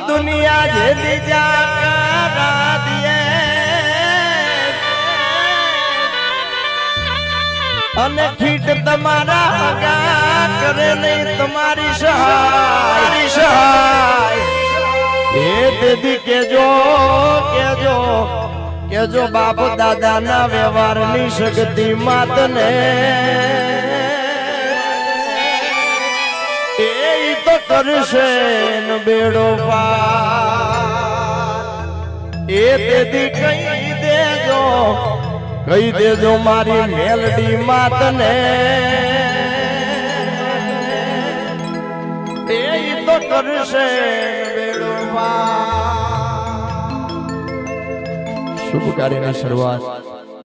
दुनिया झेली जा करा दिए અને ખીટ તમારા હગા કરે નહીં તમારી સહાય એ દેદી કેજો બાપ દાદા ના વ્યવહાર ની શક્તિ માતને એ તો કરશે ને બેડો પાર એ દેદી કહી દેજો મારી મેલડી માતને એ તો કરશે બેડો પાર। શુભ કાર્યની શરૂઆત